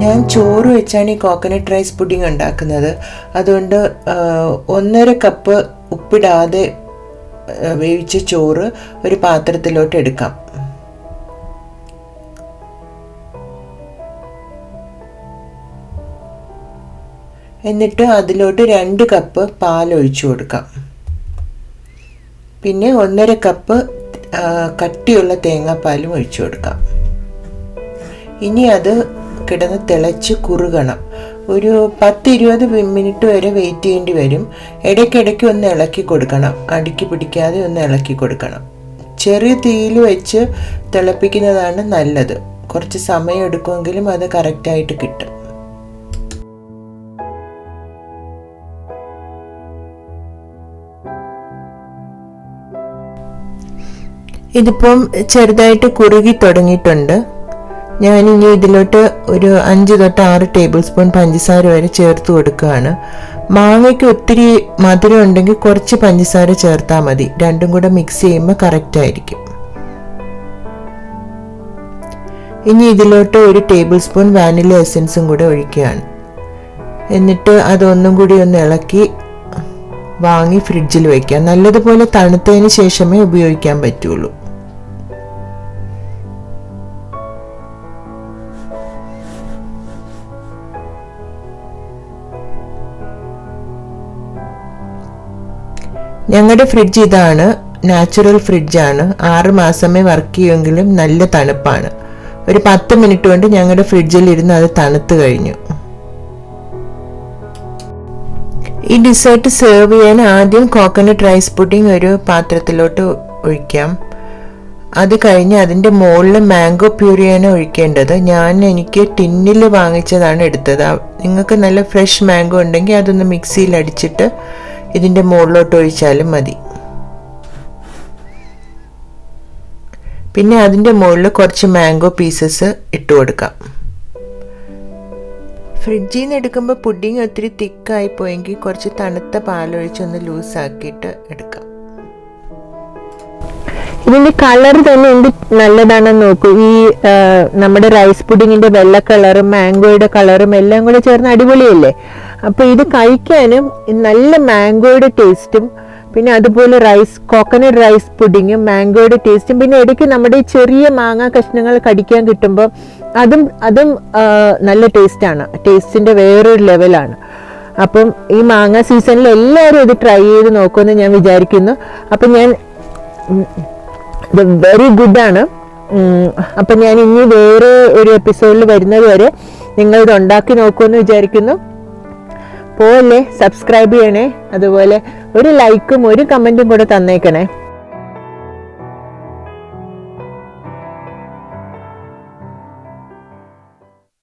ഞാൻ ചോറ് വെച്ചാണ് ഈ കോക്കനട്ട് റൈസ് പുഡിംഗ് ഉണ്ടാക്കുന്നത്. അതുകൊണ്ട് 1.5 കപ്പ് ഉപ്പിടാതെ വേവിച്ച ചോറ് ഒരു പാത്രത്തിലോട്ട് എടുക്കാം. എന്നിട്ട് അതിലോട്ട് 2 കപ്പ് പാൽ ഒഴിച്ചു കൊടുക്കാം. പിന്നെ 1.5 കപ്പ് കട്ടിയുള്ള തേങ്ങാപ്പാലും ഒഴിച്ചു കൊടുക്കാം. ഇനി അത് കിടന്ന് തിളച്ച് കുറുകണം. ഒരു 10-20 മിനിറ്റ് വരെ വെയിറ്റ് ചെയ്യേണ്ടി വരും. ഇടയ്ക്കിടയ്ക്ക് ഒന്ന് ഇളക്കി കൊടുക്കണം, അടുക്കി പിടിക്കാതെ ഒന്ന് ഇളക്കി കൊടുക്കണം. ചെറിയ തീയിൽ വെച്ച് തിളപ്പിക്കുന്നതാണ് നല്ലത്. കുറച്ച് സമയം എടുക്കുമെങ്കിലും അത് കറക്റ്റായിട്ട് കിട്ടും. ഇതിപ്പം ചെറുതായിട്ട് കുറുകി തുടങ്ങിയിട്ടുണ്ട്. ഞാനിനി ഇതിലോട്ട് ഒരു 5-6 ടേബിൾ സ്പൂൺ പഞ്ചസാര വരെ ചേർത്ത് കൊടുക്കുകയാണ്. മാങ്ങയ്ക്ക് ഒത്തിരി മധുരം ഉണ്ടെങ്കിൽ കുറച്ച് പഞ്ചസാര ചേർത്താൽ മതി. രണ്ടും കൂടെ മിക്സ് ചെയ്യുമ്പോൾ കറക്റ്റ് ആയിരിക്കും. ഇനി ഇതിലോട്ട് 1 ടേബിൾ സ്പൂൺ വാനില എസൻസും കൂടെ ഒഴിക്കുകയാണ്. എന്നിട്ട് അതൊന്നും കൂടി ഒന്ന് ഇളക്കി വാങ്ങി ഫ്രിഡ്ജിൽ വയ്ക്കാം. നല്ലതുപോലെ തണുത്തതിന് ശേഷമേ ഉപയോഗിക്കാൻ പറ്റുള്ളൂ. ഞങ്ങളുടെ ഫ്രിഡ്ജ് ഇതാണ്, നാച്ചുറൽ ഫ്രിഡ്ജാണ്. 6 മാസമേ വർക്ക് ചെയ്യുമെങ്കിലും നല്ല തണുപ്പാണ്. ഒരു 10 മിനിറ്റ് കൊണ്ട് ഞങ്ങളുടെ ഫ്രിഡ്ജിൽ ഇരുന്ന് അത് തണുത്ത് കഴിഞ്ഞു. ഈ ഡിസേർട്ട് സെർവ് ചെയ്യാൻ ആദ്യം കോക്കനട്ട് റൈസ് പുഡിംഗ് ഒരു പാത്രത്തിലോട്ട് ഒഴിക്കാം. അത് കഴിഞ്ഞ് അതിൻ്റെ മുകളിൽ മാംഗോ പ്യൂരിയാണ് ഒഴിക്കേണ്ടത്. എനിക്ക് ടിന്നിൽ വാങ്ങിച്ചതാണ് എടുത്തത്. നിങ്ങൾക്ക് നല്ല ഫ്രഷ് മാംഗോ ഉണ്ടെങ്കിൽ അതൊന്ന് മിക്സിയിൽ അടിച്ചിട്ട് ഇതിൻ്റെ മുകളിലോട്ട് ഒഴിച്ചാലും മതി. പിന്നെ അതിൻ്റെ മുകളിൽ കുറച്ച് മാംഗോ പീസസ് ഇട്ട് കൊടുക്കാം. ഫ്രിഡ്ജിൽ നിന്ന് എടുക്കുമ്പോൾ പുഡിംഗ് ഒത്തിരി തിക്കായി പോയെങ്കിൽ കുറച്ച് തണുത്ത പാലൊഴിച്ചൊന്ന് ലൂസാക്കിയിട്ട് എടുക്കാം. ഇതിന്റെ കളർ തന്നെ എന്ത് നല്ലതാണെന്ന് നോക്കൂ. ഈ നമ്മുടെ റൈസ് പുഡിങ്ങിന്റെ വെള്ള കളറും മാംഗോയുടെ കളറും എല്ലാം കൂടെ ചേർന്ന് അടിപൊളിയല്ലേ. അപ്പൊ ഇത് കഴിക്കാനും നല്ല മാംഗോയുടെ ടേസ്റ്റും, പിന്നെ അതുപോലെ കോക്കനട്ട് റൈസ് പുഡിങ്ങും മാംഗോയുടെ ടേസ്റ്റും, പിന്നെ ഇടയ്ക്ക് നമ്മുടെ ചെറിയ മാങ്ങ കഷ്ണങ്ങൾ കടിക്കാൻ കിട്ടുമ്പോൾ അതും നല്ല ടേസ്റ്റാണ്. ടേസ്റ്റിന്റെ വേറൊരു ലെവലാണ്. അപ്പം ഈ മാങ്ങ സീസണിൽ എല്ലാവരും ഇത് ട്രൈ ചെയ്ത് നോക്കുമെന്ന് ഞാൻ വിചാരിക്കുന്നു. അപ്പം ഇത് വെരി ഗുഡാണ്. അപ്പം ഞാൻ ഇനി വേറെ ഒരു എപ്പിസോഡിൽ വരുന്നത് വരെ നിങ്ങളിത് ഉണ്ടാക്കി നോക്കുമെന്ന് വിചാരിക്കുന്നു. പോലെ സബ്സ്ക്രൈബ് ചെയ്യണേ, അതുപോലെ ഒരു ലൈക്കും ഒരു കമൻറ്റും കൂടെ തന്നേക്കണേ.